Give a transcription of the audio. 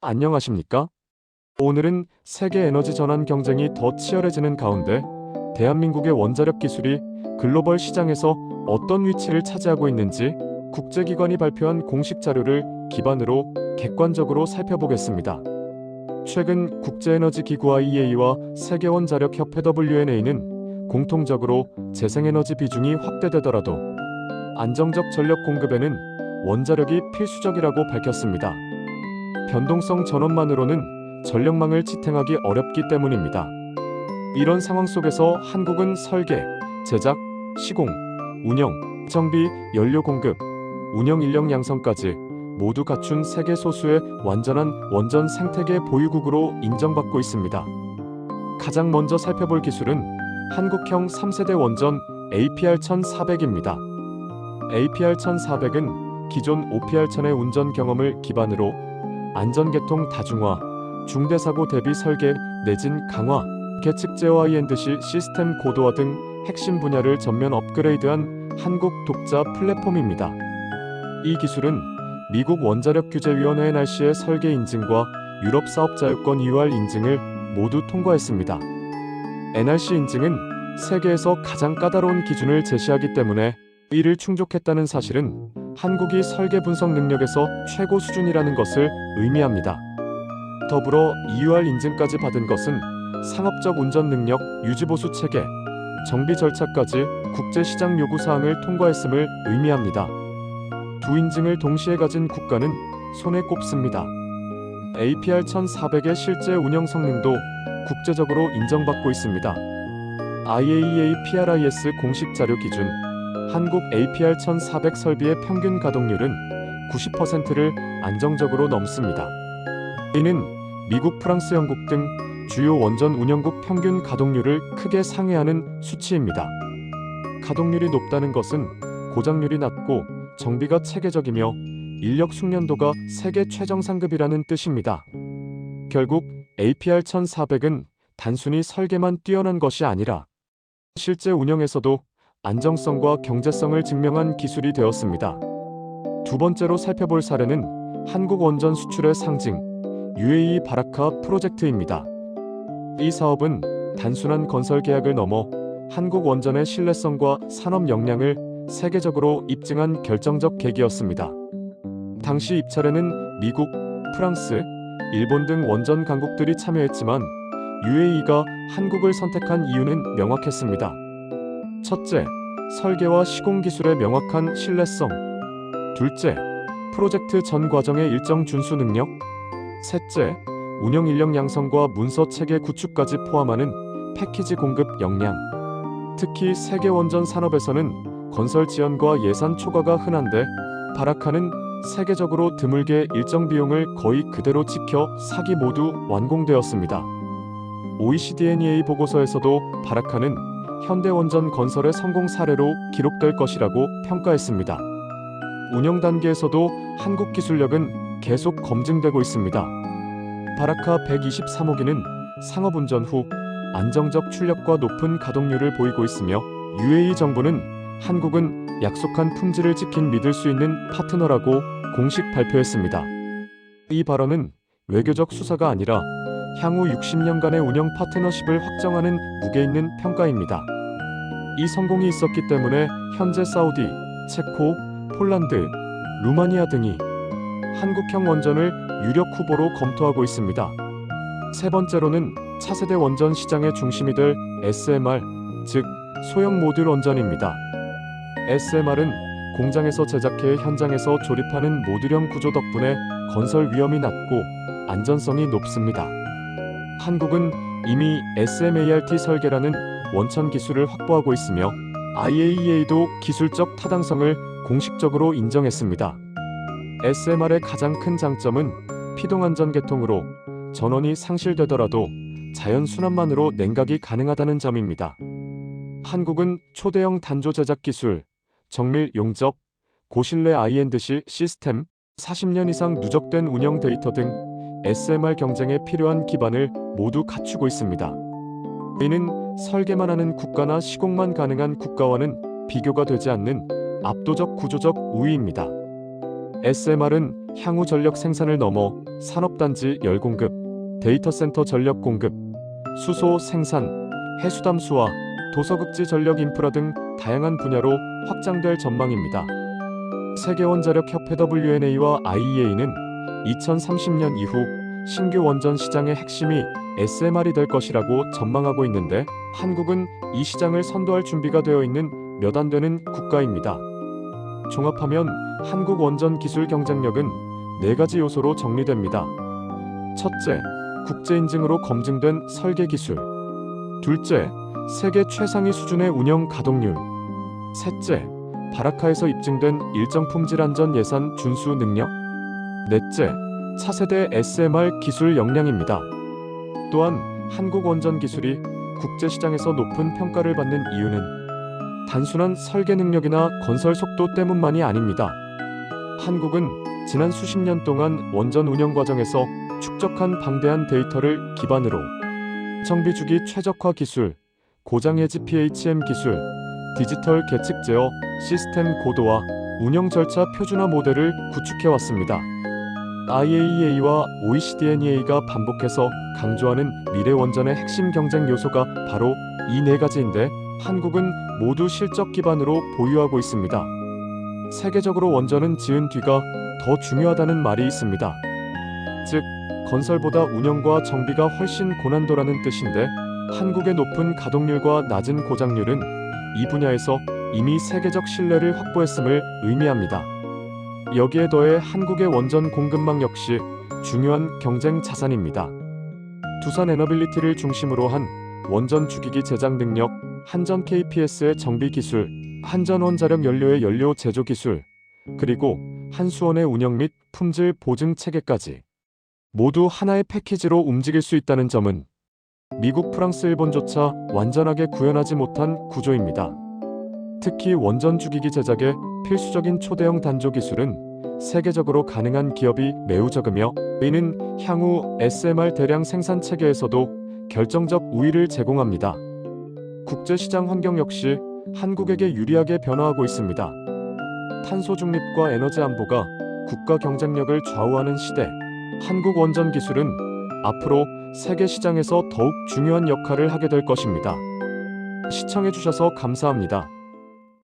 안녕하십니까? 오늘은 세계 에너지 전환 경쟁이 더 치열해지는 가운데 대한민국의 원자력 기술이 글로벌 시장에서 어떤 위치를 차지하고 있는지 국제기관이 발표한 공식 자료를 기반으로 객관적으로 살펴보겠습니다. 최근 국제에너지기구 IEA와 세계원자력협회 WNA는 공통적으로 재생에너지 비중이 확대되더라도 안정적 전력 공급에는 원자력이 필수적이라고 밝혔습니다. 변동성 전원만으로는 전력망을 지탱하기 어렵기 때문입니다. 이런 상황 속에서 한국은 설계, 제작, 시공, 운영, 정비, 연료 공급, 운영 인력 양성까지 모두 갖춘 세계 소수의 완전한 원전 생태계 보유국으로 인정받고 있습니다. 가장 먼저 살펴볼 기술은 한국형 3세대 원전 APR1400입니다. APR1400은 기존 OPR1000의 운전 경험을 기반으로 안전계통 다중화, 중대사고 대비 설계, 내진 강화, 계측 제어 I&C 시스템 고도화 등 핵심 분야를 전면 업그레이드한 한국 독자 플랫폼입니다. 이 기술은 미국 원자력규제위원회 NRC의 설계 인증과 유럽 사업자유권 EUR 인증을 모두 통과했습니다. NRC 인증은 세계에서 가장 까다로운 기준을 제시하기 때문에 이를 충족했다는 사실은 한국이 설계 분석 능력에서 최고 수준이라는 것을 의미합니다. 더불어 EUR 인증까지 받은 것은 상업적 운전 능력, 유지보수 체계, 정비 절차까지 국제시장 요구 사항을 통과했음을 의미합니다. 두 인증을 동시에 가진 국가는 손에 꼽습니다. APR1400의 실제 운영 성능도 국제적으로 인정받고 있습니다. IAEA PRIS 공식 자료 기준 한국 APR1400 설비의 평균 가동률은 90%를 안정적으로 넘습니다. 이는 미국, 프랑스, 영국 등 주요 원전 운영국 평균 가동률을 크게 상회하는 수치입니다. 가동률이 높다는 것은 고장률이 낮고 정비가 체계적이며 인력 숙련도가 세계 최정상급이라는 뜻입니다. 결국 APR1400은 단순히 설계만 뛰어난 것이 아니라 실제 운영에서도 안정성과 경제성을 증명한 기술이 되었습니다. 두 번째로 살펴볼 사례는 한국 원전 수출의 상징, UAE 바라카 프로젝트입니다. 이 사업은 단순한 건설 계약을 넘어 한국 원전의 신뢰성과 산업 역량을 세계적으로 입증한 결정적 계기였습니다. 당시 입찰에는 미국, 프랑스, 일본 등 원전 강국들이 참여했지만 UAE가 한국을 선택한 이유는 명확했습니다. 첫째, 설계와 시공 기술의 명확한 신뢰성. 둘째, 프로젝트 전 과정의 일정 준수 능력. 셋째, 운영 인력 양성과 문서 체계 구축까지 포함하는 패키지 공급 역량. 특히 세계 원전 산업에서는 건설 지연과 예산 초과가 흔한데 바라카는 세계적으로 드물게 일정 비용을 거의 그대로 지켜 사기 모두 완공되었습니다. OECD NEA 보고서에서도 바라카는 현대원전 건설의 성공 사례로 기록될 것이라고 평가했습니다. 운영 단계에서도 한국 기술력은 계속 검증되고 있습니다. 바라카 123호기는 상업운전 후 안정적 출력과 높은 가동률을 보이고 있으며 UAE 정부는 한국은 약속한 품질을 지킨 믿을 수 있는 파트너라고 공식 발표했습니다. 이 발언은 외교적 수사가 아니라 향후 60년간의 운영 파트너십을 확정하는 무게 있는 평가입니다. 이 성공이 있었기 때문에 현재 사우디, 체코, 폴란드, 루마니아 등이 한국형 원전을 유력 후보로 검토하고 있습니다. 세 번째로는 차세대 원전 시장의 중심이 될 SMR, 즉 소형 모듈 원전입니다. SMR은 공장에서 제작해 현장에서 조립하는 모듈형 구조 덕분에 건설 위험이 낮고 안전성이 높습니다. 한국은 이미 SMART 설계라는 원천 기술을 확보하고 있으며 IAEA도 기술적 타당성을 공식적으로 인정했습니다. SMR의 가장 큰 장점은 피동안전 계통으로 전원이 상실되더라도 자연 순환만으로 냉각이 가능하다는 점입니다. 한국은 초대형 단조 제작 기술, 정밀 용접, 고신뢰 I&C 시스템, 40년 이상 누적된 운영 데이터 등 SMR 경쟁에 필요한 기반을 모두 갖추고 있습니다. 이는 설계만 하는 국가나 시공만 가능한 국가와는 비교가 되지 않는 압도적 구조적 우위입니다. SMR은 향후 전력 생산을 넘어 산업단지 열 공급, 데이터 센터 전력 공급, 수소 생산, 해수담수와 도서극지 전력 인프라 등 다양한 분야로 확장될 전망입니다. 세계원자력협회 WNA와 IEA는 2030년 이후 신규 원전 시장의 핵심이 SMR이 될 것이라고 전망하고 있는데, 한국은 이 시장을 선도할 준비가 되어 있는 몇 안 되는 국가입니다. 종합하면 한국 원전 기술 경쟁력은 4가지 요소로 정리됩니다. 첫째, 국제 인증으로 검증된 설계 기술. 둘째, 세계 최상위 수준의 운영 가동률. 셋째, 바라카에서 입증된 일정 품질 안전 예산 준수 능력. 넷째, 차세대 SMR 기술 역량입니다. 또한 한국 원전 기술이 국제시장에서 높은 평가를 받는 이유는 단순한 설계 능력이나 건설 속도 때문만이 아닙니다. 한국은 지난 수십 년 동안 원전 운영 과정에서 축적한 방대한 데이터를 기반으로 정비주기 최적화 기술, 고장해지 PHM 기술, 디지털 계측 제어 시스템 고도화, 운영 절차 표준화 모델을 구축해왔습니다. IAEA와 OECDNEA가 반복해서 강조하는 미래 원전의 핵심 경쟁 요소가 바로 이 4가지인데, 한국은 모두 실적 기반으로 보유하고 있습니다. 세계적으로 원전은 지은 뒤가 더 중요하다는 말이 있습니다. 즉, 건설보다 운영과 정비가 훨씬 고난도라는 뜻인데, 한국의 높은 가동률과 낮은 고장률은 이 분야에서 이미 세계적 신뢰를 확보했음을 의미합니다. 여기에 더해 한국의 원전 공급망 역시 중요한 경쟁 자산입니다. 두산 에너빌리티를 중심으로 한 원전 주기기 제작 능력, 한전 KPS의 정비 기술, 한전 원자력 연료의 연료 제조 기술, 그리고 한수원의 운영 및 품질 보증 체계까지 모두 하나의 패키지로 움직일 수 있다는 점은 미국, 프랑스, 일본조차 완전하게 구현하지 못한 구조입니다. 특히 원전 주기기 제작의 필수적인 초대형 단조 기술은 세계적으로 가능한 기업이 매우 적으며, 이는 향후 SMR 대량 생산 체계에서도 결정적 우위를 제공합니다. 국제시장 환경 역시 한국에게 유리하게 변화하고 있습니다. 탄소 중립과 에너지 안보가 국가 경쟁력을 좌우하는 시대, 한국 원전 기술은 앞으로 세계 시장에서 더욱 중요한 역할을 하게 될 것입니다. 시청해주셔서 감사합니다.